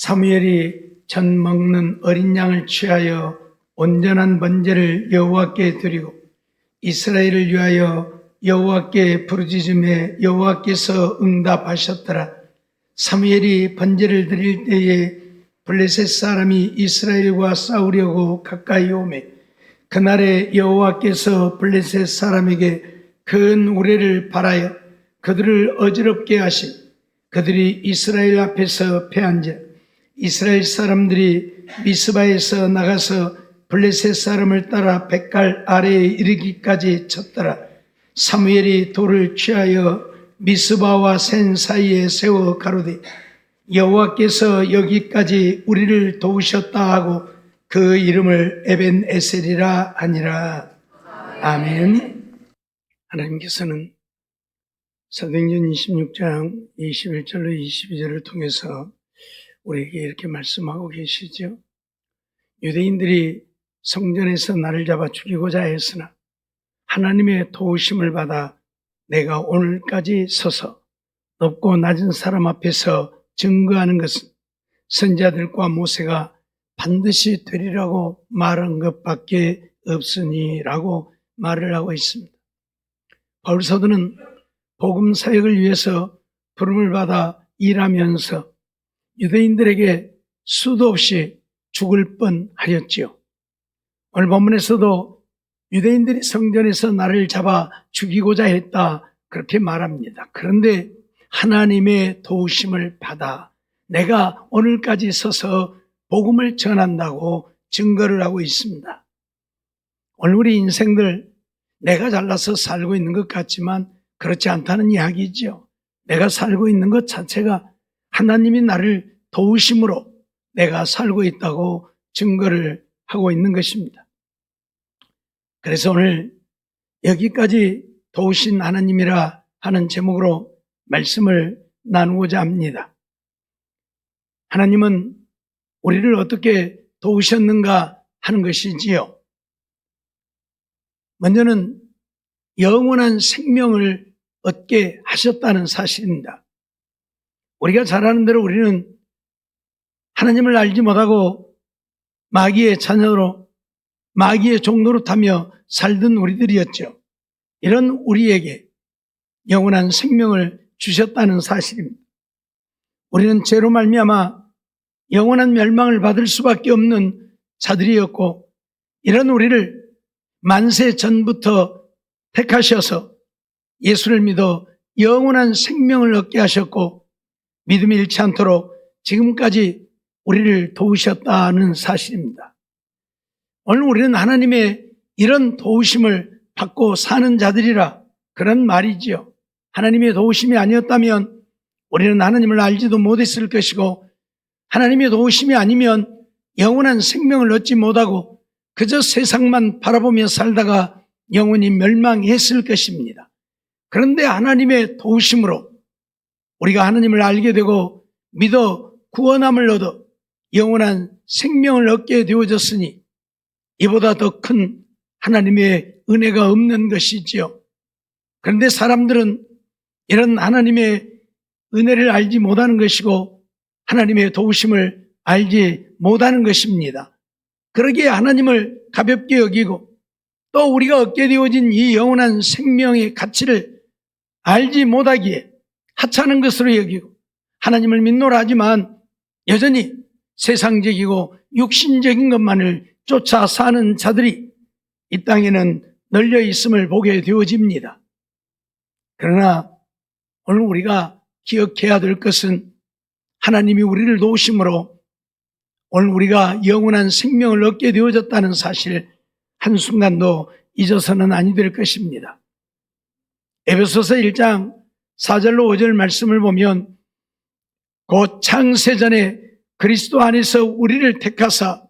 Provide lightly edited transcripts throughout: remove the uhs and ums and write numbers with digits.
사무엘이 전 먹는 어린 양을 취하여 온전한 번제를 여호와께 드리고 이스라엘을 위하여 여호와께 부르짖음에 여호와께서 응답하셨더라. 사무엘이 번제를 드릴 때에 블레셋 사람이 이스라엘과 싸우려고 가까이 오매 그날에 여호와께서 블레셋 사람에게 큰 우레를 발하여 그들을 어지럽게 하심. 그들이 이스라엘 앞에서 패한즉 이스라엘 사람들이 미스바에서 나가서 블레셋 사람을 따라 백갈 아래에 이르기까지 쳤더라. 사무엘이 돌을 취하여 미스바와 센 사이에 세워 가로되 여호와께서 여기까지 우리를 도우셨다 하고 그 이름을 에벤에셀이라 하니라. 아멘. 하나님께서는 사도행전 26장 21절로 22절을 통해서 우리에게 이렇게 말씀하고 계시죠. 유대인들이 성전에서 나를 잡아 죽이고자 했으나 하나님의 도우심을 받아 내가 오늘까지 서서 높고 낮은 사람 앞에서 증거하는 것은 선지자들과 모세가 반드시 되리라고 말한 것밖에 없으니라고 말을 하고 있습니다. 바울 사도는 복음 사역을 위해서 부름을 받아 일하면서 유대인들에게 수도 없이 죽을 뻔하였지요. 오늘 본문에서도 유대인들이 성전에서 나를 잡아 죽이고자 했다 그렇게 말합니다. 그런데 하나님의 도우심을 받아 내가 오늘까지 서서 복음을 전한다고 증거를 하고 있습니다. 오늘 우리 인생들 내가 잘나서 살고 있는 것 같지만 그렇지 않다는 이야기죠. 내가 살고 있는 것 자체가 하나님이 나를 도우심으로 내가 살고 있다고 증거를 하고 있는 것입니다. 그래서 오늘 여기까지 도우신 하나님이라 하는 제목으로 말씀을 나누고자 합니다. 하나님은 우리를 어떻게 도우셨는가 하는 것이지요. 먼저는 영원한 생명을 얻게 하셨다는 사실입니다. 우리가 잘 아는 대로 우리는 하나님을 알지 못하고 마귀의 자녀로 마귀의 종노릇 하며 살던 우리들이었죠. 이런 우리에게 영원한 생명을 주셨다는 사실입니다. 우리는 죄로 말미암아 영원한 멸망을 받을 수밖에 없는 자들이었고 이런 우리를 만세 전부터 택하셔서 예수를 믿어 영원한 생명을 얻게 하셨고 믿음이 잃지 않도록 지금까지 우리를 도우셨다는 사실입니다. 오늘 우리는 하나님의 이런 도우심을 받고 사는 자들이라 그런 말이지요. 하나님의 도우심이 아니었다면 우리는 하나님을 알지도 못했을 것이고 하나님의 도우심이 아니면 영원한 생명을 얻지 못하고 그저 세상만 바라보며 살다가 영원히 멸망했을 것입니다. 그런데 하나님의 도우심으로 우리가 하나님을 알게 되고 믿어 구원함을 얻어 영원한 생명을 얻게 되어졌으니 이보다 더 큰 하나님의 은혜가 없는 것이지요. 그런데 사람들은 이런 하나님의 은혜를 알지 못하는 것이고 하나님의 도우심을 알지 못하는 것입니다. 그러기에 하나님을 가볍게 여기고 또 우리가 얻게 되어진 이 영원한 생명의 가치를 알지 못하기에 하찮은 것으로 여기고 하나님을 믿노라 하지만 여전히 세상적이고 육신적인 것만을 쫓아 사는 자들이 이 땅에는 널려 있음을 보게 되어집니다. 그러나 오늘 우리가 기억해야 될 것은 하나님이 우리를 도우심으로 오늘 우리가 영원한 생명을 얻게 되어졌다는 사실 한순간도 잊어서는 아니 될 것입니다. 에베소서 1장 4절로 5절 말씀을 보면 곧 창세전에 그리스도 안에서 우리를 택하사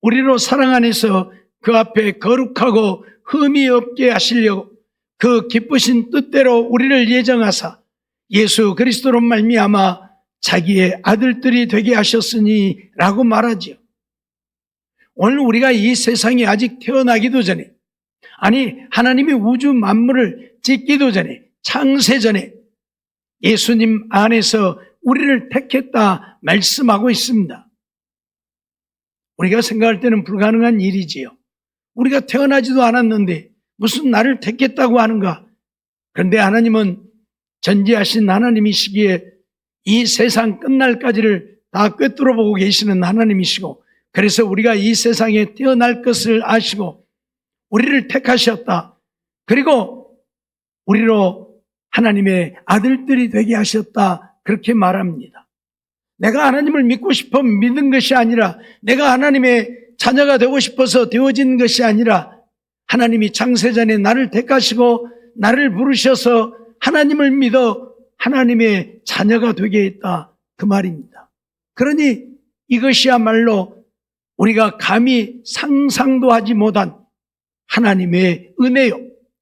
우리로 사랑 안에서 그 앞에 거룩하고 흠이 없게 하시려고 그 기쁘신 뜻대로 우리를 예정하사 예수 그리스도로 말미암아 자기의 아들들이 되게 하셨으니 라고 말하지요. 오늘 우리가 이 세상에 아직 태어나기도 전에 아니 하나님이 우주 만물을 짓기도 전에 창세 전에 예수님 안에서 우리를 택했다 말씀하고 있습니다. 우리가 생각할 때는 불가능한 일이지요. 우리가 태어나지도 않았는데 무슨 나를 택했다고 하는가? 그런데 하나님은 전지하신 하나님이시기에 이 세상 끝날까지를 다 꿰뚫어 보고 계시는 하나님이시고, 그래서 우리가 이 세상에 태어날 것을 아시고 우리를 택하셨다. 그리고 우리로 하나님의 아들들이 되게 하셨다. 그렇게 말합니다. 내가 하나님을 믿고 싶어 믿은 것이 아니라, 내가 하나님의 자녀가 되고 싶어서 되어진 것이 아니라, 하나님이 창세전에 나를 택하시고 나를 부르셔서 하나님을 믿어 하나님의 자녀가 되게 했다. 그 말입니다. 그러니 이것이야말로 우리가 감히 상상도 하지 못한 하나님의 은혜요,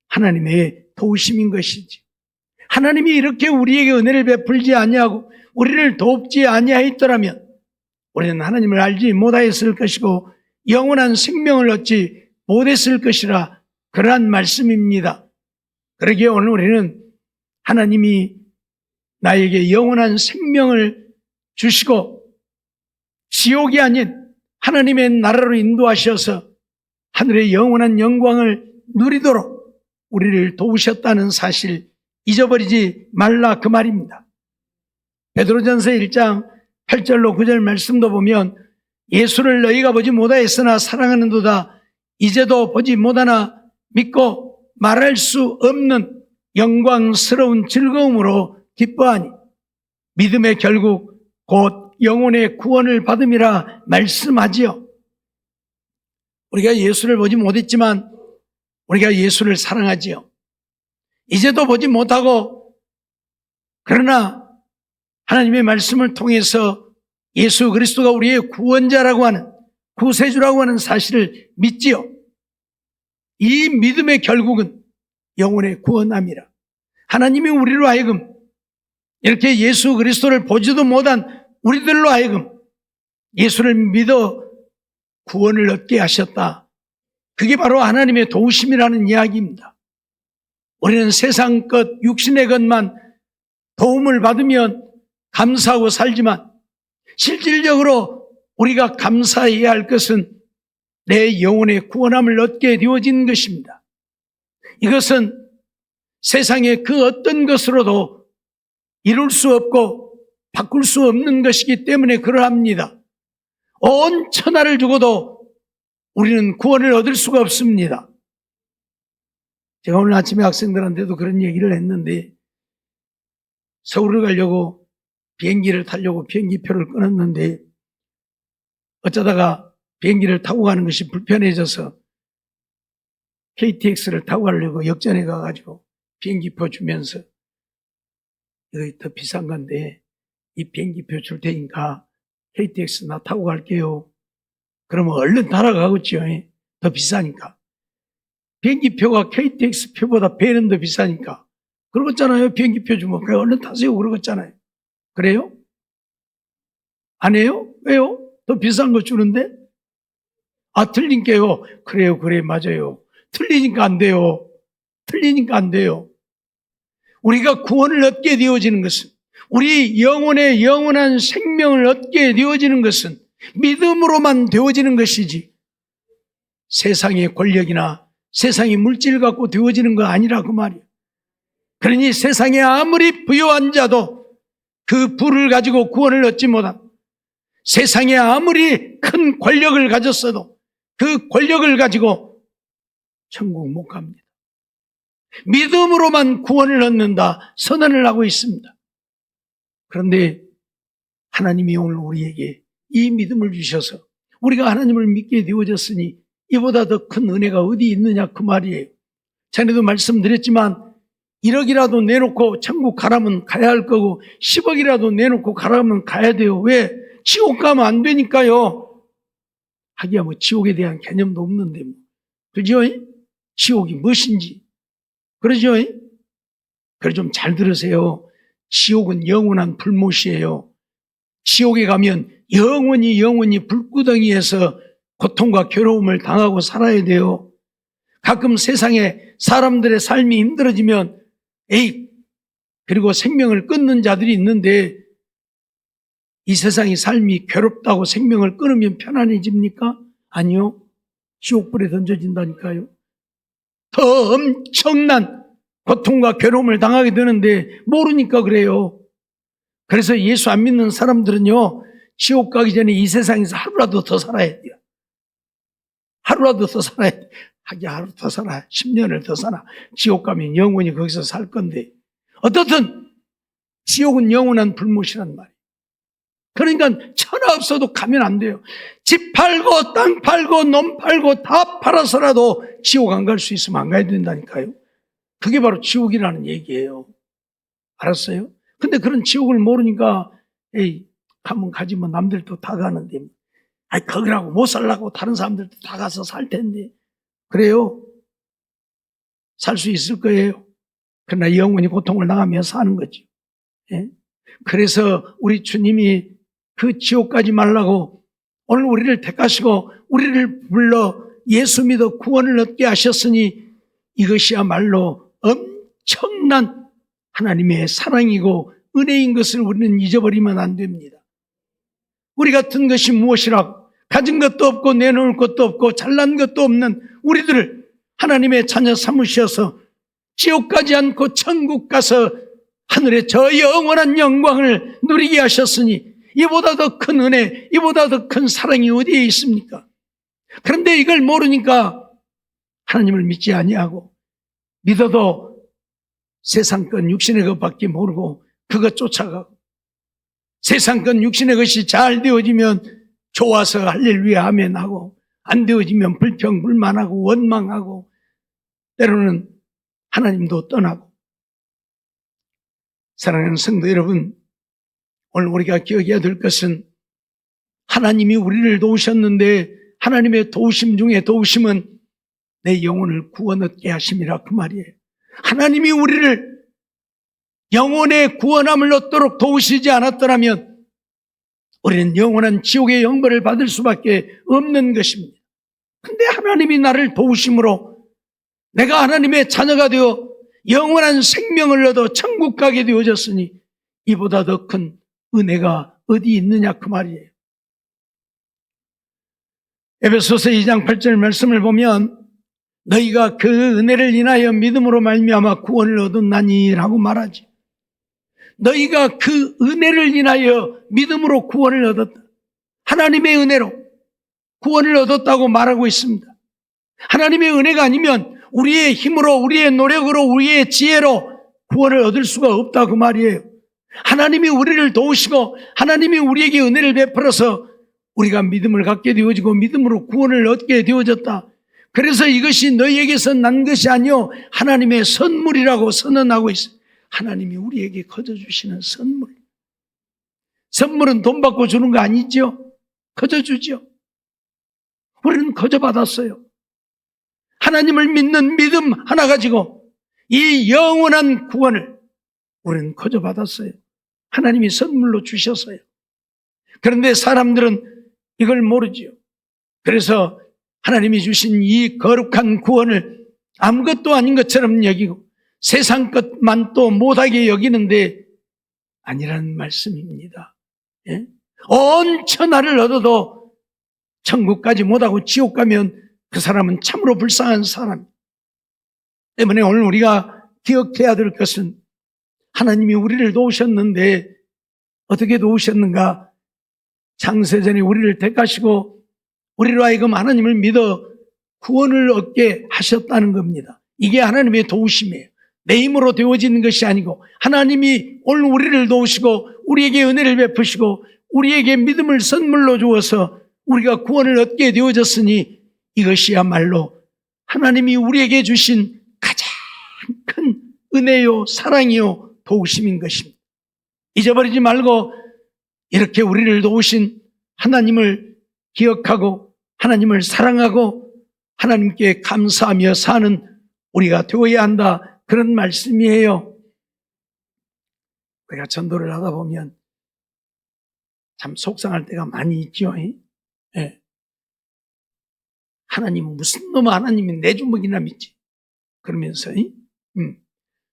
하나님의 도우심인 것이지. 하나님이 이렇게 우리에게 은혜를 베풀지 아니하고 우리를 돕지 아니하였더라면 우리는 하나님을 알지 못하였을 것이고 영원한 생명을 얻지 못했을 것이라, 그러한 말씀입니다. 그러기에 오늘 우리는 하나님이 나에게 영원한 생명을 주시고 지옥이 아닌 하나님의 나라로 인도하셔서 하늘의 영원한 영광을 누리도록 우리를 도우셨다는 사실 잊어버리지 말라, 그 말입니다. 베드로전서 1장 8절로 9절 말씀도 보면, 예수를 너희가 보지 못하였으나 사랑하는도다, 이제도 보지 못하나 믿고 말할 수 없는 영광스러운 즐거움으로 기뻐하니 믿음의 결국 곧 영혼의 구원을 받음이라 말씀하지요. 우리가 예수를 보지 못했지만 우리가 예수를 사랑하지요. 이제도 보지 못하고, 그러나 하나님의 말씀을 통해서 예수 그리스도가 우리의 구원자라고 하는, 구세주라고 하는 사실을 믿지요. 이 믿음의 결국은 영혼의 구원함이라. 하나님이 우리로 하여금 이렇게 예수 그리스도를 보지도 못한 우리들로 하여금 예수를 믿어 구원을 얻게 하셨다. 그게 바로 하나님의 도우심이라는 이야기입니다. 우리는 세상 것, 육신의 것만 도움을 받으면 감사하고 살지만, 실질적으로 우리가 감사해야 할 것은 내 영혼의 구원함을 얻게 되어진 것입니다. 이것은 세상의 그 어떤 것으로도 이룰 수 없고 바꿀 수 없는 것이기 때문에 그러합니다. 온 천하를 주고도 우리는 구원을 얻을 수가 없습니다. 제가 오늘 아침에 학생들한테도 그런 얘기를 했는데, 서울을 가려고 비행기를 타려고 비행기표를 끊었는데 어쩌다가 비행기를 타고 가는 것이 불편해져서 KTX를 타고 가려고 역전에 가가지고 비행기표 주면서, 이거 더 비싼 건데 이 비행기표 줄 테니까 KTX 나 타고 갈게요. 그러면 얼른 따라가겠죠. 더 비싸니까. 비행기표가 KTX 표보다 배는 더 비싸니까. 그러겠잖아요. 비행기표 주면 그래 얼른 타세요. 그러겠잖아요. 그래요? 안 해요? 왜요? 더 비싼 거 주는데? 아, 틀린 게요. 그래요. 그래, 맞아요. 틀리니까 안 돼요. 틀리니까 안 돼요. 우리가 구원을 얻게 되어지는 것은, 우리 영혼의 영원한 생명을 얻게 되어지는 것은 믿음으로만 되어지는 것이지, 세상의 권력이나 세상의 물질 갖고 되어지는 거 아니라 그 말이에요. 그러니 세상에 아무리 부유한 자도 그 부를 가지고 구원을 얻지 못한, 세상에 아무리 큰 권력을 가졌어도 그 권력을 가지고 천국 못 갑니다. 믿음으로만 구원을 얻는다 선언을 하고 있습니다. 그런데 하나님이 오늘 우리에게 이 믿음을 주셔서 우리가 하나님을 믿게 되어졌으니 이보다 더 큰 은혜가 어디 있느냐 그 말이에요. 전에도 말씀드렸지만 1억이라도 내놓고 천국 가라면 가야 할 거고 10억이라도 내놓고 가라면 가야 돼요. 왜? 지옥 가면 안 되니까요. 하기야 뭐 지옥에 대한 개념도 없는데 뭐. 그죠? 지옥이 무엇인지. 그러죠? 그래 좀 잘 들으세요. 지옥은 영원한 불못이에요. 지옥에 가면 영원히 불구덩이에서 고통과 괴로움을 당하고 살아야 돼요. 가끔 세상에 사람들의 삶이 힘들어지면 그리고 생명을 끊는 자들이 있는데 이 세상의 삶이 괴롭다고 생명을 끊으면 편안해집니까? 아니요. 지옥불에 던져진다니까요. 더 엄청난 고통과 괴로움을 당하게 되는데 모르니까 그래요. 그래서 예수 안 믿는 사람들은요, 지옥 가기 전에 이 세상에서 하루라도 더 살아야 돼요. 하루라도 더 살아야 돼. 하긴 하루 더 살아. 10년을 더 살아. 지옥 가면 영원히 거기서 살 건데. 어떻든 지옥은 영원한 불못이란 말이에요. 그러니까 천하 없어도 가면 안 돼요. 집 팔고 땅 팔고 놈 팔고 다 팔아서라도 지옥 안 갈 수 있으면 안 가야 된다니까요. 그게 바로 지옥이라는 얘기예요. 알았어요? 근데 그런 지옥을 모르니까 에이, 가면 가지 뭐 남들도 다 가는데 아이 거기라고 못 살라고 다른 사람들도 다 가서 살 텐데. 그래요? 살 수 있을 거예요. 그러나 영원히 고통을 당하며 사는 거죠. 예? 그래서 우리 주님이 그 지옥 가지 말라고 오늘 우리를 택하시고 우리를 불러 예수 믿어 구원을 얻게 하셨으니 이것이야말로 엄청난 하나님의 사랑이고 은혜인 것을 우리는 잊어버리면 안 됩니다. 우리 같은 것이 무엇이라고 가진 것도 없고 내놓을 것도 없고 잘난 것도 없는 우리들을 하나님의 자녀 삼으셔서 지옥 가지 않고 천국 가서 하늘의 저 영원한 영광을 누리게 하셨으니 이보다 더 큰 은혜, 이보다 더 큰 사랑이 어디에 있습니까? 그런데 이걸 모르니까 하나님을 믿지 아니하고 믿어도 세상 것 육신의 것밖에 모르고 그것 쫓아가고 세상 것 육신의 것이 잘 되어지면 좋아서 할렐루야 아멘 하고 안 되어지면 불평불만하고 원망하고 때로는 하나님도 떠나고. 사랑하는 성도 여러분, 오늘 우리가 기억해야 될 것은 하나님이 우리를 도우셨는데 하나님의 도우심 중에 도우심은 내 영혼을 구원 얻게 하심이라 그 말이에요. 하나님이 우리를 영혼의 구원함을 얻도록 도우시지 않았더라면 우리는 영원한 지옥의 형벌을 받을 수밖에 없는 것입니다. 근데 하나님이 나를 도우심으로 내가 하나님의 자녀가 되어 영원한 생명을 얻어 천국 가게 되어졌으니 이보다 더 큰 은혜가 어디 있느냐 그 말이에요. 에베소서 2장 8절 말씀을 보면 너희가 그 은혜를 인하여 믿음으로 말미암아 구원을 얻었나니 라고 말하지. 너희가 그 은혜를 인하여 믿음으로 구원을 얻었다. 하나님의 은혜로 구원을 얻었다고 말하고 있습니다. 하나님의 은혜가 아니면 우리의 힘으로 우리의 노력으로 우리의 지혜로 구원을 얻을 수가 없다 그 말이에요. 하나님이 우리를 도우시고 하나님이 우리에게 은혜를 베풀어서 우리가 믿음을 갖게 되어지고 믿음으로 구원을 얻게 되어졌다. 그래서 이것이 너희에게서 난 것이 아니요 하나님의 선물이라고 선언하고 있어요. 하나님이 우리에게 거저주시는 선물. 선물은 돈 받고 주는 거 아니죠? 거저주죠. 우리는 거저받았어요. 하나님을 믿는 믿음 하나 가지고 이 영원한 구원을 우리는 거저받았어요. 하나님이 선물로 주셨어요. 그런데 사람들은 이걸 모르지요. 그래서 하나님이 주신 이 거룩한 구원을 아무것도 아닌 것처럼 여기고 세상 것만 또 못하게 여기는데 아니라는 말씀입니다. 예? 온 천하를 얻어도 천국까지 못하고 지옥 가면 그 사람은 참으로 불쌍한 사람 때문에 오늘 우리가 기억해야 될 것은 하나님이 우리를 도우셨는데 어떻게 도우셨는가? 창세전에 우리를 택하시고 우리로 하여금 하나님을 믿어 구원을 얻게 하셨다는 겁니다. 이게 하나님의 도우심이에요. 내 힘으로 되어지는 것이 아니고 하나님이 오늘 우리를 도우시고 우리에게 은혜를 베푸시고 우리에게 믿음을 선물로 주어서 우리가 구원을 얻게 되어졌으니 이것이야말로 하나님이 우리에게 주신 가장 큰 은혜요 사랑이요 도우심인 것입니다. 잊어버리지 말고 이렇게 우리를 도우신 하나님을 기억하고 하나님을 사랑하고 하나님께 감사하며 사는 우리가 되어야 한다. 그런 말씀이에요. 우리가 전도를 하다 보면 참 속상할 때가 많이 있죠. 예. 하나님은 무슨 놈의 하나님이 내 주먹이나 믿지. 그러면서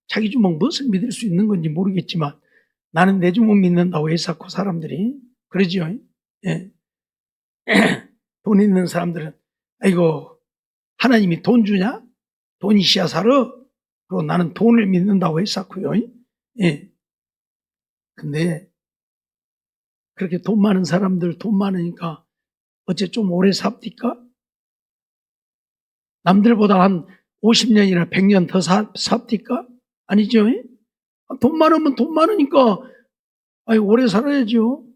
자기 주먹 무엇을 믿을 수 있는 건지 모르겠지만 나는 내 주먹 믿는다고 해서 그 사람들이 그러죠. 예. 돈 있는 사람들은 아이고 하나님이 돈 주냐? 돈이 씨야 살아? 그리고 나는 돈을 믿는다고 했었고요. 예. 근데 그렇게 돈 많은 사람들 돈 많으니까 어째 좀 오래 삽니까? 남들보다 한 50년이나 100년 더 삽니까? 아니죠. 돈 많으면 돈 많으니까 오래 살아야죠.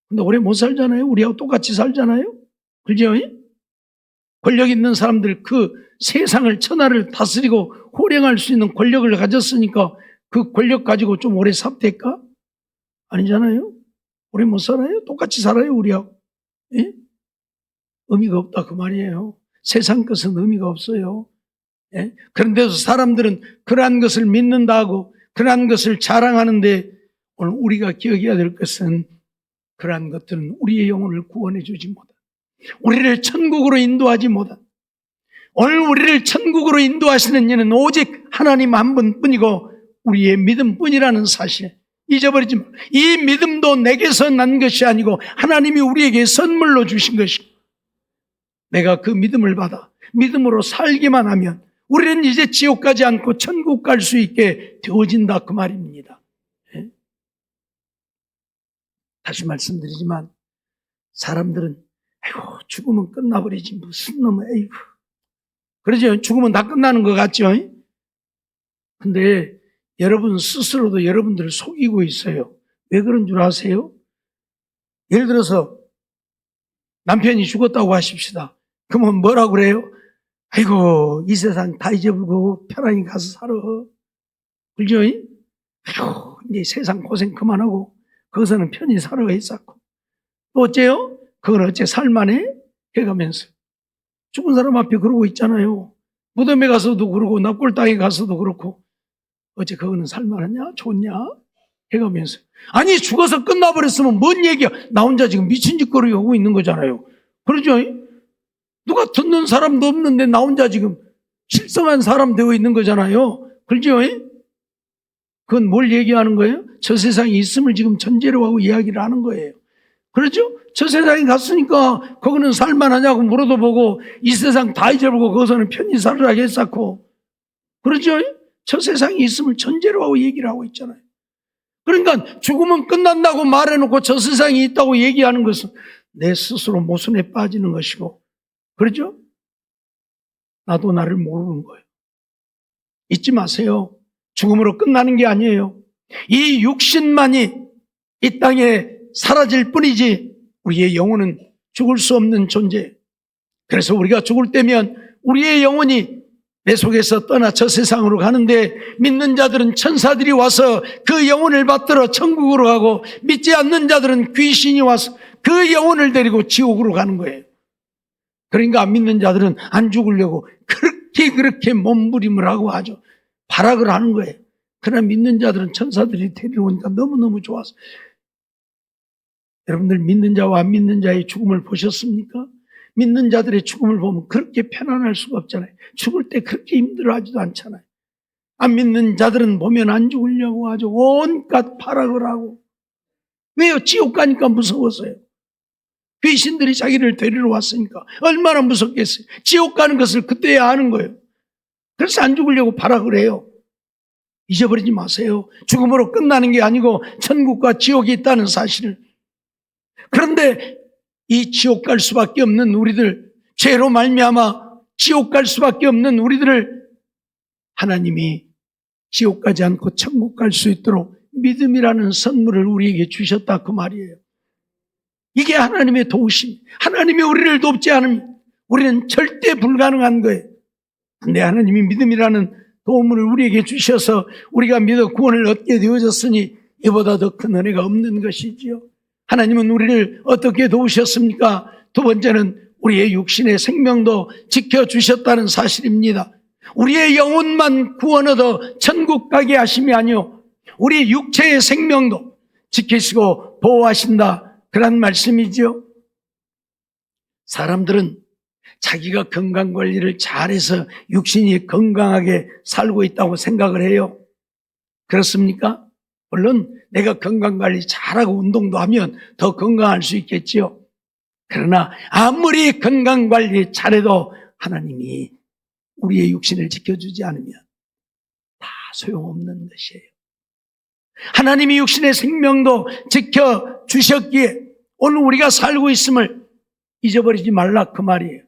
근데 오래 못 살잖아요. 우리하고 똑같이 살잖아요. 그죠? 권력 있는 사람들 그 세상을 천하를 다스리고 호령할 수 있는 권력을 가졌으니까 그 권력 가지고 좀 오래 삽될까? 아니잖아요. 오래 못 살아요. 똑같이 살아요. 우리하고. 예? 의미가 없다 그 말이에요. 세상 것은 의미가 없어요. 예? 그런데도 사람들은 그러한 것을 믿는다 하고 그러한 것을 자랑하는데 오늘 우리가 기억해야 될 것은 그러한 것들은 우리의 영혼을 구원해 주지 못한, 우리를 천국으로 인도하지 못한, 오늘 우리를 천국으로 인도하시는 이는 오직 하나님 한 분뿐이고 우리의 믿음뿐이라는 사실 잊어버리지 마. 이 믿음도 내게서 난 것이 아니고 하나님이 우리에게 선물로 주신 것이고, 내가 그 믿음을 받아 믿음으로 살기만 하면 우리는 이제 지옥 가지 않고 천국 갈 수 있게 되어진다 그 말입니다. 예? 다시 말씀드리지만 사람들은 아이고 죽으면 끝나버리지 무슨 놈의 아이고 그러죠. 죽으면 다 끝나는 것 같죠. 근데 여러분 스스로도 여러분들을 속이고 있어요. 왜 그런 줄 아세요? 예를 들어서 남편이 죽었다고 하십시다. 그러면 뭐라고 그래요? 아이고 이 세상 다 잊어버리고 편안히 가서 살아. 그죠? 아이고 이제 세상 고생 그만하고 거기서는 편히 살아 했었고 또 어째요? 그걸 어째 살만해? 해가면서 죽은 사람 앞에 그러고 있잖아요. 무덤에 가서도 그러고 납골 땅에 가서도 그렇고 어째 그거는 살만하냐? 좋냐? 해가면서 아니 죽어서 끝나버렸으면 뭔 얘기야? 나 혼자 지금 미친 짓거리 하고 있는 거잖아요. 그러죠? 누가 듣는 사람도 없는데 나 혼자 지금 실성한 사람 되어 있는 거잖아요. 그렇죠? 그건 뭘 얘기하는 거예요? 저 세상에 있음을 지금 전제로 하고 이야기를 하는 거예요. 그렇죠? 저 세상에 갔으니까 거기는 살만하냐고 물어도 보고 이 세상 다 잊어버리고 거기서는 편히 살으라 했었고 그렇죠? 저 세상에 있음을 전제로 하고 얘기를 하고 있잖아요. 그러니까 죽으면 끝난다고 말해놓고 저 세상에 있다고 얘기하는 것은 내 스스로 모순에 빠지는 것이고 그렇죠? 나도 나를 모르는 거예요. 잊지 마세요. 죽음으로 끝나는 게 아니에요. 이 육신만이 이 땅에 사라질 뿐이지 우리의 영혼은 죽을 수 없는 존재. 그래서 우리가 죽을 때면 우리의 영혼이 내 속에서 떠나 저 세상으로 가는데 믿는 자들은 천사들이 와서 그 영혼을 받들어 천국으로 가고 믿지 않는 자들은 귀신이 와서 그 영혼을 데리고 지옥으로 가는 거예요. 그러니까 안 믿는 자들은 안 죽으려고 그렇게 몸부림을 하고 아주 발악을 하는 거예요. 그러나 믿는 자들은 천사들이 데리러 오니까 너무너무 좋아서. 여러분들 믿는 자와 안 믿는 자의 죽음을 보셨습니까? 믿는 자들의 죽음을 보면 그렇게 편안할 수가 없잖아요. 죽을 때 그렇게 힘들어하지도 않잖아요. 안 믿는 자들은 보면 안 죽으려고 아주 온갖 발악을 하고. 왜요? 지옥 가니까 무서웠어요. 귀신들이 자기를 데리러 왔으니까 얼마나 무섭겠어요. 지옥 가는 것을 그때야 아는 거예요. 그래서 안 죽으려고 발악을 해요. 잊어버리지 마세요. 죽음으로 끝나는 게 아니고 천국과 지옥이 있다는 사실을. 그런데 이 지옥 갈 수밖에 없는 우리들, 죄로 말미암아 지옥 갈 수밖에 없는 우리들을 하나님이 지옥 가지 않고 천국 갈 수 있도록 믿음이라는 선물을 우리에게 주셨다 그 말이에요. 이게 하나님의 도우심, 하나님이 우리를 돕지 않으면 우리는 절대 불가능한 거예요. 근데 하나님이 믿음이라는 도움을 우리에게 주셔서 우리가 믿어 구원을 얻게 되어졌으니 이보다 더 큰 은혜가 없는 것이지요. 하나님은 우리를 어떻게 도우셨습니까? 두 번째는 우리의 육신의 생명도 지켜주셨다는 사실입니다. 우리의 영혼만 구원 얻어 천국 가게 하심이 아니요 우리 육체의 생명도 지키시고 보호하신다 그런 말씀이지요. 사람들은 자기가 건강관리를 잘해서 육신이 건강하게 살고 있다고 생각을 해요. 그렇습니까? 물론 내가 건강관리 잘하고 운동도 하면 더 건강할 수 있겠지요. 그러나 아무리 건강관리 잘해도 하나님이 우리의 육신을 지켜주지 않으면 다 소용없는 것이에요. 하나님이 육신의 생명도 지켜주셨기에 오늘 우리가 살고 있음을 잊어버리지 말라 그 말이에요.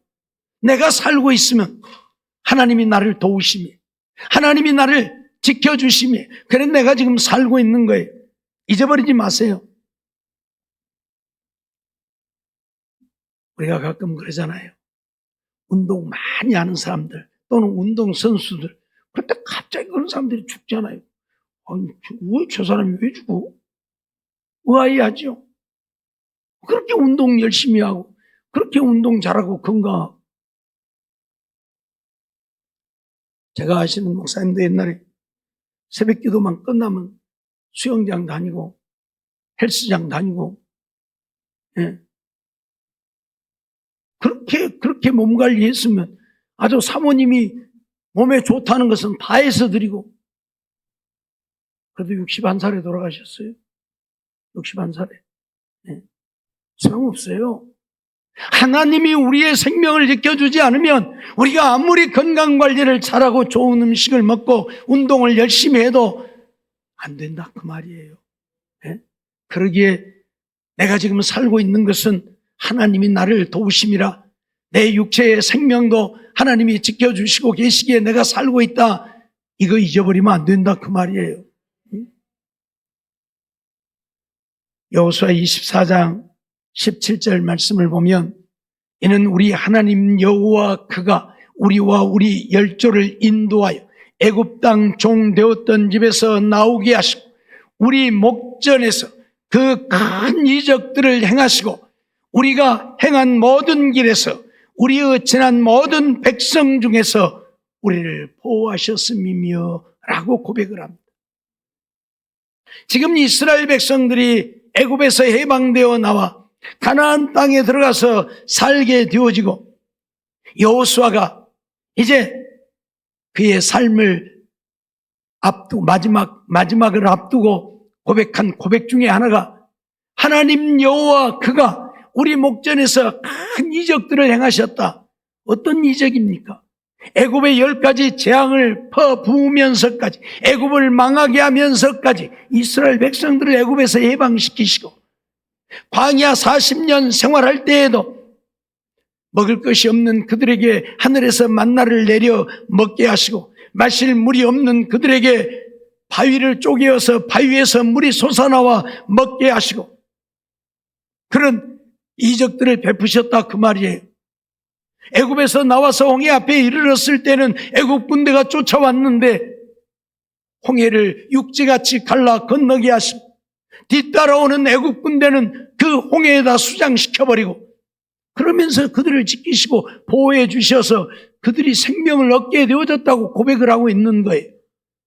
내가 살고 있으면 하나님이 나를 도우심이, 하나님이 나를 지켜주심이, 그래 내가 지금 살고 있는 거예요. 잊어버리지 마세요. 우리가 가끔 그러잖아요. 운동 많이 하는 사람들 또는 운동선수들, 그때 갑자기 그런 사람들이 죽잖아요. 아니, 왜 저 사람이 왜 죽어? 의아해하죠. 그렇게 운동 열심히 하고 그렇게 운동 잘하고 건강하고. 제가 아시는 목사님도 옛날에 새벽 기도만 끝나면 수영장 다니고 헬스장 다니고, 예. 그렇게 몸 관리했으면 아주 사모님이 몸에 좋다는 것은 다 해서 드리고, 그래도 61살에 돌아가셨어요. 61살에. 예. 소용없어요. 하나님이 우리의 생명을 지켜주지 않으면 우리가 아무리 건강관리를 잘하고 좋은 음식을 먹고 운동을 열심히 해도 안 된다 그 말이에요. 예? 그러기에 내가 지금 살고 있는 것은 하나님이 나를 도우심이라, 내 육체의 생명도 하나님이 지켜주시고 계시기에 내가 살고 있다, 이거 잊어버리면 안 된다 그 말이에요. 여호수아 24장 17절 말씀을 보면, 이는 우리 하나님 여호와 그가 우리와 우리 열조를 인도하여 애굽 땅 종 되었던 집에서 나오게 하시고 우리 목전에서 그 큰 이적들을 행하시고 우리가 행한 모든 길에서 우리의 지난 모든 백성 중에서 우리를 보호하셨음이며 라고 고백을 합니다. 지금 이스라엘 백성들이 애굽에서 해방되어 나와 가나안 땅에 들어가서 살게 되어지고, 여호수아가 이제 그의 삶을 앞두고 마지막을 앞두고 고백한 고백 중에 하나가, 하나님 여호와 그가 우리 목전에서 큰 이적들을 행하셨다. 어떤 이적입니까? 애굽의 10가지 재앙을 퍼부으면서까지, 애굽을 망하게 하면서까지 이스라엘 백성들을 애굽에서 해방시키시고, 광야 40년 생활할 때에도 먹을 것이 없는 그들에게 하늘에서 만나를 내려 먹게 하시고, 마실 물이 없는 그들에게 바위를 쪼개어서 바위에서 물이 솟아나와 먹게 하시고, 그런 이적들을 베푸셨다 그 말이에요. 애굽에서 나와서 홍해 앞에 이르렀을 때는 애굽 군대가 쫓아왔는데 홍해를 육지같이 갈라 건너게 하시고, 뒤따라오는 애굽 군대는 그 홍해에다 수장시켜버리고, 그러면서 그들을 지키시고 보호해 주셔서 그들이 생명을 얻게 되어졌다고 고백을 하고 있는 거예요.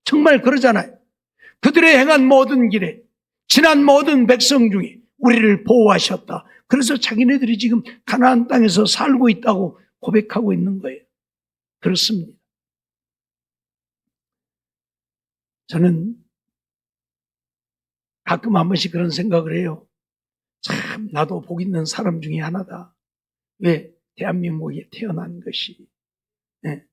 정말 그러잖아요. 그들의 행한 모든 길에 지난 모든 백성 중에 우리를 보호하셨다. 그래서 자기네들이 지금 가나안 땅에서 살고 있다고 고백하고 있는 거예요. 그렇습니다. 저는 가끔 한 번씩 그런 생각을 해요. 참 나도 복 있는 사람 중에 하나다. 왜? 대한민국에 태어난 것이. 네.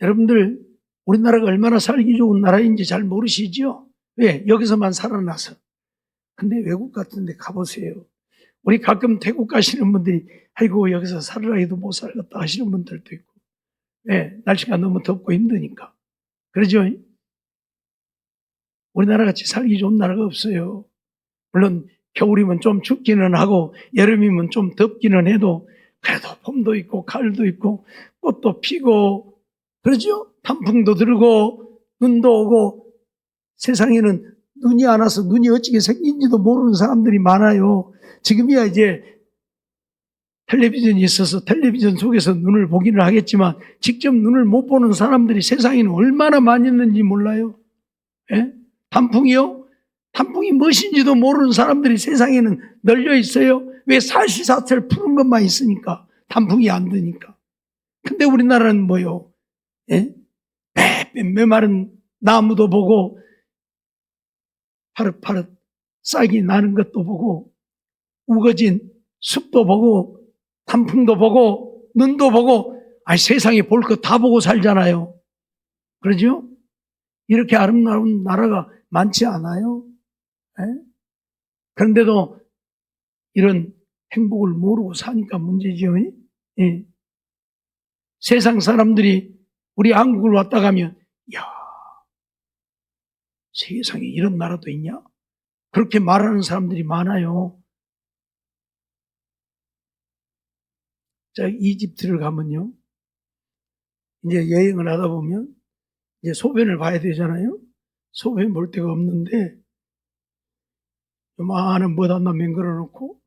여러분들 우리나라가 얼마나 살기 좋은 나라인지 잘 모르시죠? 왜? 여기서만 살아나서. 근데 외국 같은 데 가보세요. 우리 가끔 태국 가시는 분들이 아이고 여기서 살으라 해도 못 살겠다 하시는 분들도 있고, 왜? 날씨가 너무 덥고 힘드니까. 그러죠? 우리나라 같이 살기 좋은 나라가 없어요. 물론 겨울이면 좀 춥기는 하고 여름이면 좀 덥기는 해도 그래도 봄도 있고 가을도 있고 꽃도 피고 그러죠? 단풍도 들고 눈도 오고, 세상에는 눈이 안 와서 눈이 어찌게 생긴지도 모르는 사람들이 많아요. 지금이야 이제 텔레비전이 있어서 텔레비전 속에서 눈을 보기는 하겠지만 직접 눈을 못 보는 사람들이 세상에는 얼마나 많이 있는지 몰라요. 예? 단풍이요? 단풍이 무엇인지도 모르는 사람들이 세상에는 널려 있어요. 왜? 사시사철 푸른 것만 있으니까, 단풍이 안 드니까. 근데 우리나라는 뭐요? 예? 메마른 나무도 보고 파릇파릇 싹이 나는 것도 보고, 우거진 숲도 보고, 단풍도 보고, 눈도 보고, 세상에 볼 것 다 보고 살잖아요. 그러죠? 이렇게 아름다운 나라가 많지 않아요? 에? 그런데도 이런 행복을 모르고 사니까 문제죠. 예. 세상 사람들이 우리 한국을 왔다 가면, 야, 세상에 이런 나라도 있냐? 그렇게 말하는 사람들이 많아요. 자, 이집트를 가면요, 이제 여행을 하다 보면 이제 소변을 봐야 되잖아요. 소변 볼 데가 없는데 요만한 못 하나 맹글어 놓고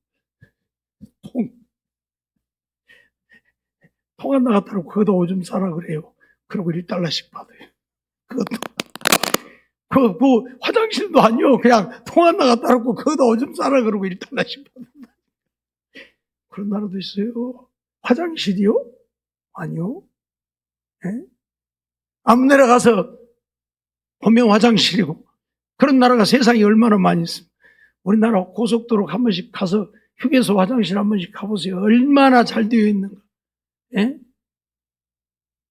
통 하나 갖다 놓고 그것도 오줌 싸라 그래요. 그러고 1달러씩 받아요. 그것도 그 화장실도 아니요. 그냥 통 하나 갖다 놓고 그것도 오줌 싸라 그러고 1달러씩 받는다. 그런 나라도 있어요. 화장실이요? 아니요. 예? 아무 나라 가서 보면 화장실이고, 그런 나라가 세상에 얼마나 많이 있습니다. 우리나라 고속도로 한 번씩 가서 휴게소 화장실 한 번씩 가보세요. 얼마나 잘 되어 있는가. 예?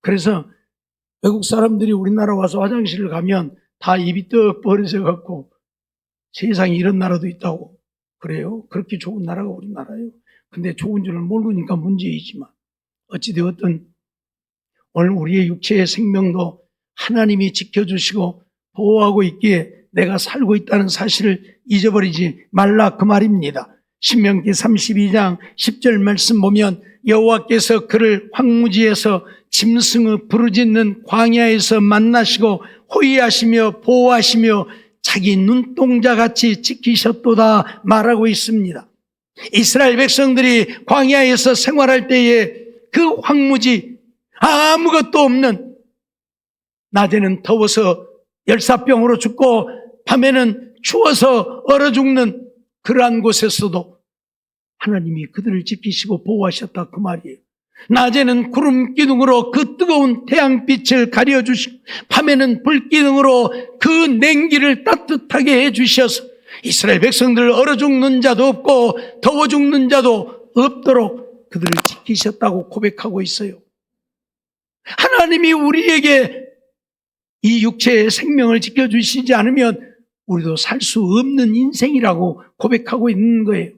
그래서 외국 사람들이 우리나라 와서 화장실을 가면 다 입이 떡 벌어져 갖고 세상에 이런 나라도 있다고 그래요. 그렇게 좋은 나라가 우리나라예요. 근데 좋은 줄을 모르니까 문제이지만, 어찌되었든 오늘 우리의 육체의 생명도 하나님이 지켜주시고 보호하고 있기에 내가 살고 있다는 사실을 잊어버리지 말라 그 말입니다. 신명기 32장 10절 말씀 보면, 여호와께서 그를 황무지에서 짐승의 부르짖는 광야에서 만나시고 호위하시며 보호하시며 자기 눈동자같이 지키셨도다 말하고 있습니다. 이스라엘 백성들이 광야에서 생활할 때에 그 황무지, 아무것도 없는, 낮에는 더워서 열사병으로 죽고 밤에는 추워서 얼어 죽는 그러한 곳에서도 하나님이 그들을 지키시고 보호하셨다 그 말이에요. 낮에는 구름 기둥으로 그 뜨거운 태양빛을 가려주시고 밤에는 불 기둥으로 그 냉기를 따뜻하게 해주셔서 이스라엘 백성들 얼어 죽는 자도 없고 더워 죽는 자도 없도록 그들을 지키셨다고 고백하고 있어요. 하나님이 우리에게 이 육체의 생명을 지켜주시지 않으면 우리도 살 수 없는 인생이라고 고백하고 있는 거예요.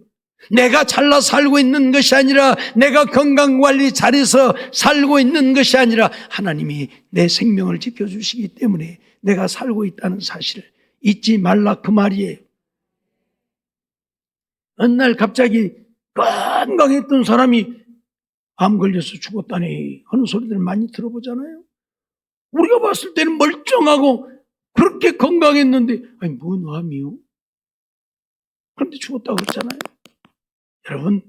내가 잘나 살고 있는 것이 아니라, 내가 건강관리 잘해서 살고 있는 것이 아니라, 하나님이 내 생명을 지켜주시기 때문에 내가 살고 있다는 사실을 잊지 말라 그 말이에요. 어느 날 갑자기 건강했던 사람이 암 걸려서 죽었다니 하는 소리들 많이 들어보잖아요. 우리가 봤을 때는 멀쩡하고 그렇게 건강했는데, 아니 뭔 암이요? 그런데 죽었다고 그랬잖아요. 여러분,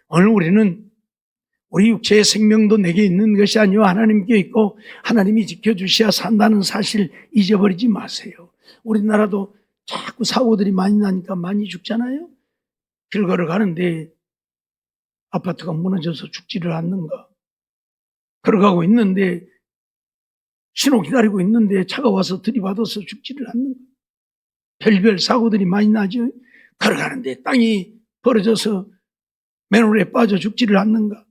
오늘 우리는 우리 육체의 생명도 내게 있는 것이 아니요 하나님께 있고 하나님이 지켜주셔야 산다는 사실 잊어버리지 마세요. 우리나라도 자꾸 사고들이 많이 나니까 많이 죽잖아요. 길 걸어가는데 아파트가 무너져서 죽지를 않는가. 걸어가고 있는데 신호 기다리고 있는데 차가 와서 들이받아서 죽지를 않는가. 별별 사고들이 많이 나죠. 걸어가는데 땅이 벌어져서 맨홀에 빠져 죽지를 않는가.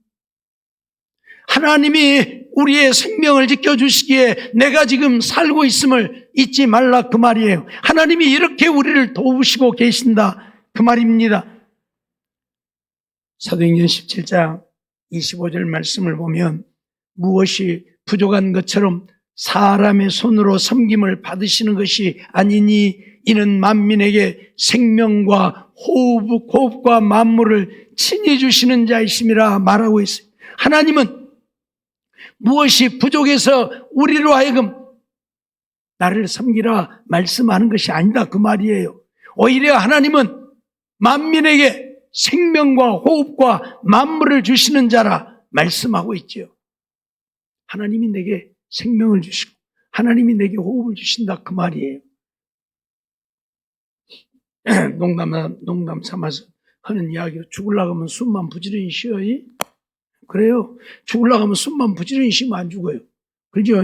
하나님이 우리의 생명을 지켜주시기에 내가 지금 살고 있음을 잊지 말라 그 말이에요. 하나님이 이렇게 우리를 도우시고 계신다 그 말입니다. 사도행전 17장 25절 말씀을 보면, 무엇이 부족한 것처럼 사람의 손으로 섬김을 받으시는 것이 아니니 이는 만민에게 생명과 호흡과 만물을 친히 주시는 자이심이라 말하고 있어요. 하나님은 무엇이 부족해서 우리로 하여금 나를 섬기라 말씀하는 것이 아니다 그 말이에요. 오히려 하나님은 만민에게 생명과 호흡과 만물을 주시는 자라 말씀하고 있죠. 하나님이 내게 생명을 주시고 하나님이 내게 호흡을 주신다 그 말이에요. 농담 삼아서 하는 이야기로, 죽으려고 하면 숨만 부지런히 쉬어요. 그래요. 죽으려고 하면 숨만 부지런히 쉬면 안 죽어요. 그죠?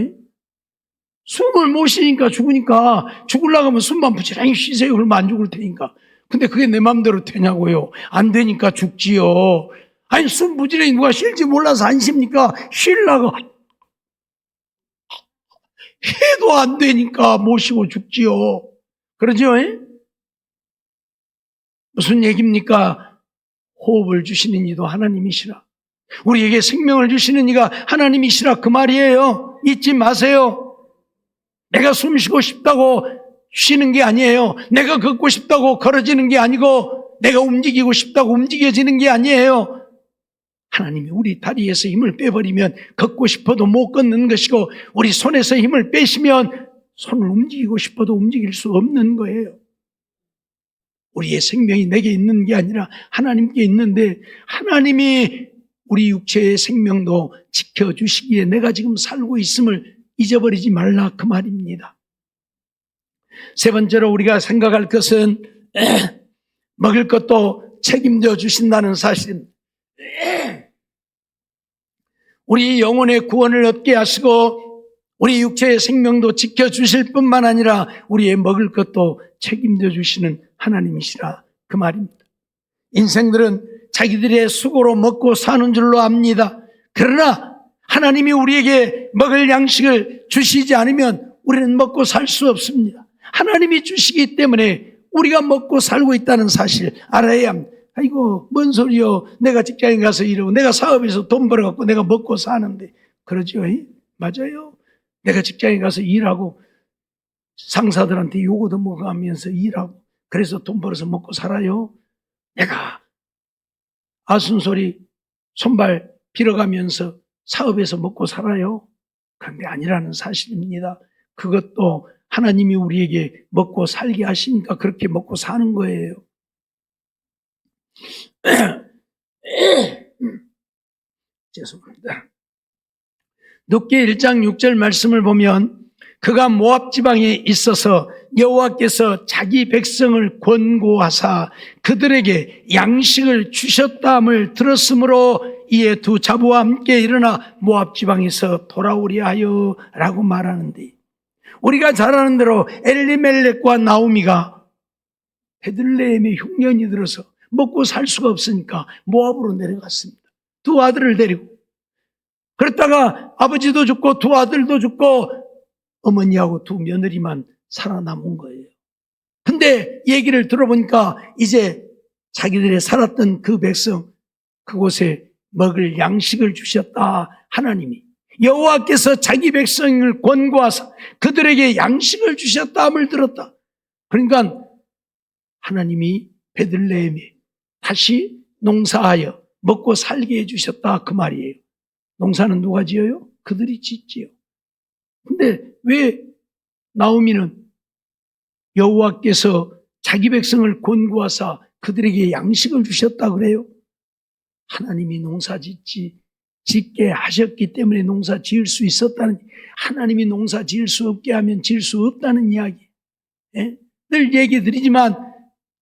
숨을 못 쉬니까 죽으니까 죽으려고 하면 숨만 부지런히 쉬세요. 그러면 안 죽을 테니까. 근데 그게 내 마음대로 되냐고요. 안 되니까 죽지요. 아니 숨 부지런히 누가 쉴지 몰라서 안 쉽니까? 쉬려고 해도 안 되니까 못 쉬고 죽지요. 그러죠? 에? 무슨 얘기입니까? 호흡을 주시는 이도 하나님이시라. 우리에게 생명을 주시는 이가 하나님이시라 그 말이에요. 잊지 마세요. 내가 숨 쉬고 싶다고 쉬는 게 아니에요. 내가 걷고 싶다고 걸어지는 게 아니고 내가 움직이고 싶다고 움직여지는 게 아니에요. 하나님이 우리 다리에서 힘을 빼버리면 걷고 싶어도 못 걷는 것이고 우리 손에서 힘을 빼시면 손을 움직이고 싶어도 움직일 수 없는 거예요. 우리의 생명이 내게 있는 게 아니라 하나님께 있는데 하나님이 우리 육체의 생명도 지켜주시기에 내가 지금 살고 있음을 잊어버리지 말라 그 말입니다. 세 번째로 우리가 생각할 것은 먹을 것도 책임져 주신다는 사실입니다. 우리 영혼의 구원을 얻게 하시고 우리 육체의 생명도 지켜주실 뿐만 아니라 우리의 먹을 것도 책임져 주시는 하나님이시라 그 말입니다. 인생들은 자기들의 수고로 먹고 사는 줄로 압니다. 그러나 하나님이 우리에게 먹을 양식을 주시지 않으면 우리는 먹고 살 수 없습니다. 하나님이 주시기 때문에 우리가 먹고 살고 있다는 사실 알아야 합니다. 아이고 뭔 소리요. 내가 직장에 가서 일하고 내가 사업에서 돈 벌어갖고 내가 먹고 사는데. 그러죠? 맞아요. 내가 직장에 가서 일하고 상사들한테 요거도 먹어가면서 일하고 그래서 돈 벌어서 먹고 살아요. 내가 아순소리 손발 빌어가면서 사업에서 먹고 살아요. 그런데 아니라는 사실입니다. 그것도 하나님이 우리에게 먹고 살게 하시니까 그렇게 먹고 사는 거예요. 죄송합니다. 룻기 1장 6절 말씀을 보면 그가 모압 지방에 있어서 여호와께서 자기 백성을 권고하사 그들에게 양식을 주셨다함을 들었으므로 이에 두 자부와 함께 일어나 모압 지방에서 돌아오려 하여 라고 말하는데 우리가 잘 아는 대로 엘리멜렉과 나오미가 베들레헴에 흉년이 들어서 먹고 살 수가 없으니까 모압으로 내려갔습니다. 두 아들을 데리고. 그랬다가 아버지도 죽고 두 아들도 죽고 어머니하고 두 며느리만 살아남은 거예요. 근데 얘기를 들어보니까 이제 자기들이 살았던 그 백성 그곳에 먹을 양식을 주셨다. 하나님이 여호와께서 자기 백성을 권고하사 그들에게 양식을 주셨다함을 들었다. 그러니까 하나님이 베들레헴에 다시 농사하여 먹고 살게 해주셨다 그 말이에요. 농사는 누가 지어요? 그들이 짓지요. 근데 왜 나오미는 여호와께서 자기 백성을 권고하사 그들에게 양식을 주셨다 그래요? 하나님이 농사 짓게 하셨기 때문에 농사 지을 수 있었다는, 하나님이 농사 지을 수 없게 하면 지을 수 없다는 이야기. 예? 늘 얘기 드리지만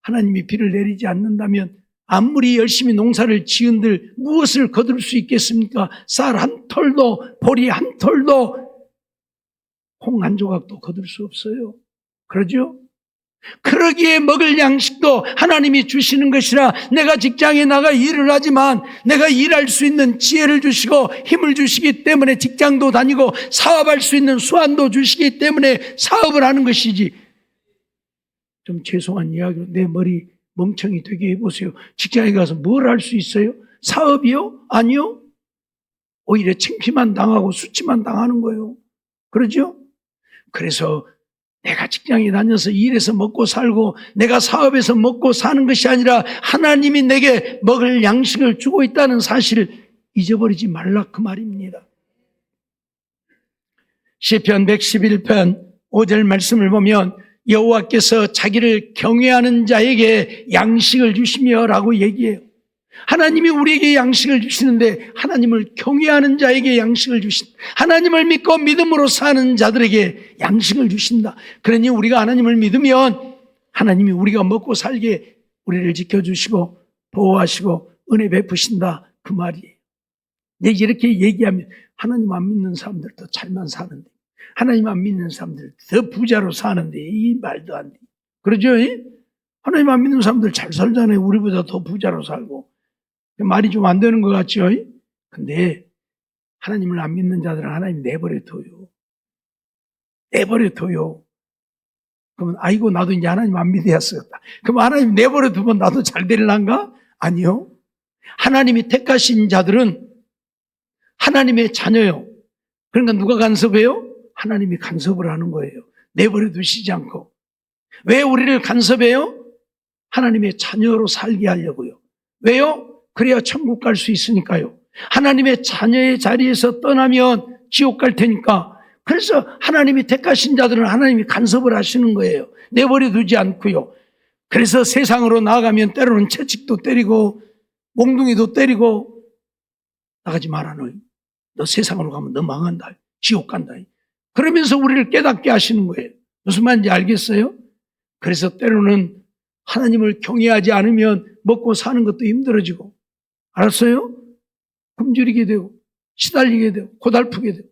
하나님이 비를 내리지 않는다면 아무리 열심히 농사를 지은들 무엇을 거둘 수 있겠습니까? 쌀 한 톨도 보리 한 톨도 콩 한 조각도 거둘 수 없어요. 그러죠? 그러기에 먹을 양식도 하나님이 주시는 것이라 내가 직장에 나가 일을 하지만 내가 일할 수 있는 지혜를 주시고 힘을 주시기 때문에 직장도 다니고 사업할 수 있는 수완도 주시기 때문에 사업을 하는 것이지. 좀 죄송한 이야기로 내 머리 멍청이 되게 해보세요. 직장에 가서 뭘 할 수 있어요? 사업이요? 아니요. 오히려 창피만 당하고 수치만 당하는 거예요. 그러죠? 그래서 내가 직장에 다녀서 일해서 먹고 살고 내가 사업에서 먹고 사는 것이 아니라 하나님이 내게 먹을 양식을 주고 있다는 사실을 잊어버리지 말라 그 말입니다. 시편 111편 5절 말씀을 보면 여호와께서 자기를 경외하는 자에게 양식을 주시며 라고 얘기해요. 하나님이 우리에게 양식을 주시는데 하나님을 경외하는 자에게 양식을 주신다. 하나님을 믿고 믿음으로 사는 자들에게 양식을 주신다. 그러니 우리가 하나님을 믿으면 하나님이 우리가 먹고 살게 우리를 지켜주시고 보호하시고 은혜 베푸신다 그 말이에요. 이렇게 얘기하면 하나님 안 믿는 사람들도 잘만 사는데 하나님 안 믿는 사람들 더 부자로 사는데 이 말도 안 돼. 그러죠? 하나님 안 믿는 사람들 잘 살잖아요. 우리보다 더 부자로 살고. 말이 좀 안 되는 것 같죠? 근데 하나님을 안 믿는 자들은 하나님 내버려 둬요. 내버려 둬요. 그러면 아이고 나도 이제 하나님 안 믿어야 쓰겠다. 그럼 하나님 내버려 두면 나도 잘 되려는가? 아니요. 하나님이 택하신 자들은 하나님의 자녀요. 그러니까 누가 간섭해요? 하나님이 간섭을 하는 거예요. 내버려 두시지 않고. 왜 우리를 간섭해요? 하나님의 자녀로 살게 하려고요. 왜요? 그래야 천국 갈 수 있으니까요. 하나님의 자녀의 자리에서 떠나면 지옥 갈 테니까. 그래서 하나님이 택하신 자들은 하나님이 간섭을 하시는 거예요. 내버려 두지 않고요. 그래서 세상으로 나아가면 때로는 채찍도 때리고 몽둥이도 때리고 나가지 마라 너 세상으로 가면 너 망한다. 지옥 간다. 그러면서 우리를 깨닫게 하시는 거예요. 무슨 말인지 알겠어요? 그래서 때로는 하나님을 경외하지 않으면 먹고 사는 것도 힘들어지고 알았어요? 굶주리게 되고 시달리게 되고 고달프게 되고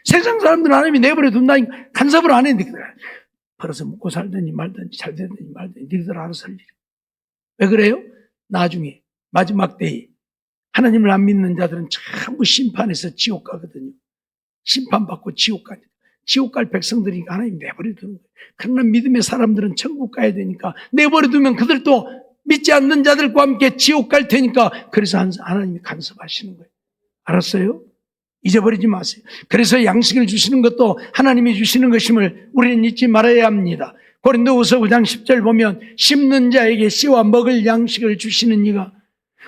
세상 사람들은 하나님이 내버려 둔다니까 간섭을 안 했는데 벌어서 먹고 살든지 말든지 잘 되든지 말든지 니들 알아서 할 일이야. 왜 그래요? 나중에 마지막 때에 하나님을 안 믿는 자들은 전부 심판해서 지옥 가거든요. 심판받고 지옥 가니까. 지옥 갈 백성들이니까 하나님 내버려 두는 거예요. 그러나 믿음의 사람들은 천국 가야 되니까 내버려 두면 그들도 믿지 않는 자들과 함께 지옥 갈 테니까 그래서 하나님이 간섭하시는 거예요. 알았어요? 잊어버리지 마세요. 그래서 양식을 주시는 것도 하나님이 주시는 것임을 우리는 잊지 말아야 합니다. 고린도후서 9장 10절 보면 심는 자에게 씨와 먹을 양식을 주시는 이가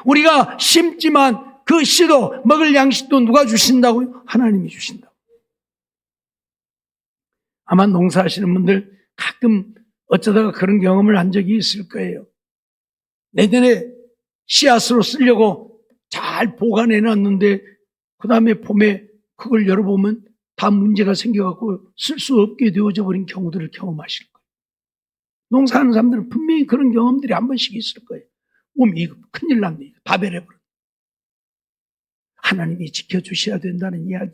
우리가 심지만 그 씨도 먹을 양식도 누가 주신다고요? 하나님이 주신다고. 아마 농사하시는 분들 가끔 어쩌다가 그런 경험을 한 적이 있을 거예요. 내년에 씨앗으로 쓰려고 잘 보관해 놨는데 그 다음에 봄에 그걸 열어보면 다 문제가 생겨갖고 쓸 수 없게 되어져 버린 경우들을 경험하실 거예요. 농사하는 사람들은 분명히 그런 경험들이 한 번씩 있을 거예요. 이거 큰일 났네. 다 베려버려. 하나님이 지켜주셔야 된다는 이야기.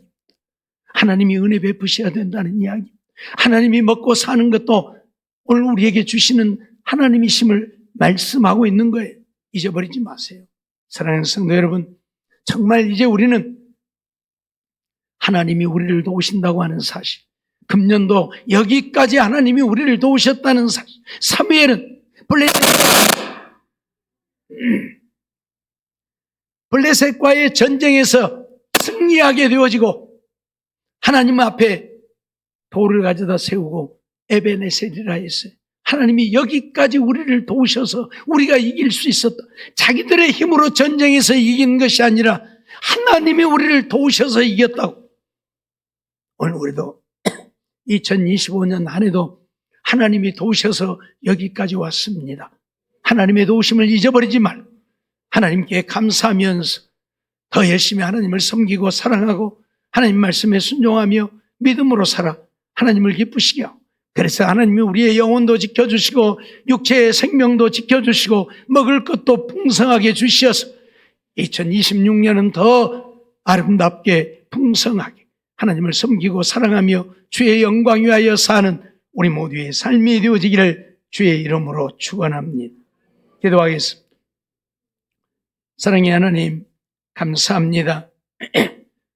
하나님이 은혜 베푸셔야 된다는 이야기. 하나님이 먹고 사는 것도 오늘 우리에게 주시는 하나님이심을 말씀하고 있는 거예요. 잊어버리지 마세요. 사랑하는 성도 여러분, 정말 이제 우리는 하나님이 우리를 도우신다고 하는 사실, 금년도 여기까지 하나님이 우리를 도우셨다는 사실, 사무엘은 블레셋과의 전쟁에서 승리하게 되어지고 하나님 앞에 돌을 가져다 세우고 에베네셀이라 했어요. 하나님이 여기까지 우리를 도우셔서 우리가 이길 수 있었다. 자기들의 힘으로 전쟁에서 이긴 것이 아니라 하나님이 우리를 도우셔서 이겼다고. 오늘 우리도 2025년 한 해도 하나님이 도우셔서 여기까지 왔습니다. 하나님의 도우심을 잊어버리지 말고 하나님께 감사하면서 더 열심히 하나님을 섬기고 사랑하고 하나님 말씀에 순종하며 믿음으로 살아 하나님을 기쁘시게 하고, 그래서 하나님이 우리의 영혼도 지켜주시고 육체의 생명도 지켜주시고 먹을 것도 풍성하게 주시어서 2026년은 더 아름답게 풍성하게 하나님을 섬기고 사랑하며 주의 영광 위하여 사는 우리 모두의 삶이 되어지기를 주의 이름으로 축원합니다. 기도하겠습니다. 사랑의 하나님, 감사합니다.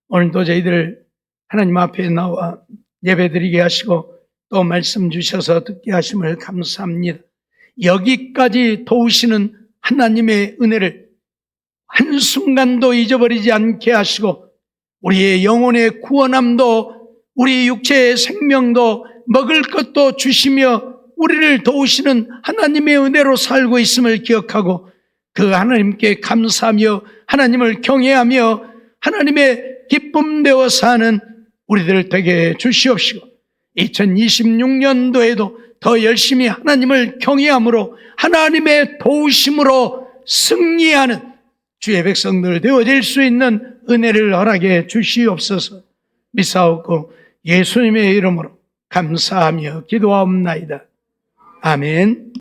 오늘도 저희들 하나님 앞에 나와 예배드리게 하시고 또 말씀 주셔서 듣게 하심을 감사합니다. 여기까지 도우시는 하나님의 은혜를 한순간도 잊어버리지 않게 하시고 우리의 영혼의 구원함도 우리 육체의 생명도 먹을 것도 주시며 우리를 도우시는 하나님의 은혜로 살고 있음을 기억하고 그 하나님께 감사하며 하나님을 경외하며 하나님의 기쁨 되어 사는 우리들 되게 주시옵시고 2026년도에도 더 열심히 하나님을 경외함으로 하나님의 도우심으로 승리하는 주의 백성들 되어질 수 있는 은혜를 허락해 주시옵소서. 믿사옵고 예수님의 이름으로 감사하며 기도하옵나이다. 아멘.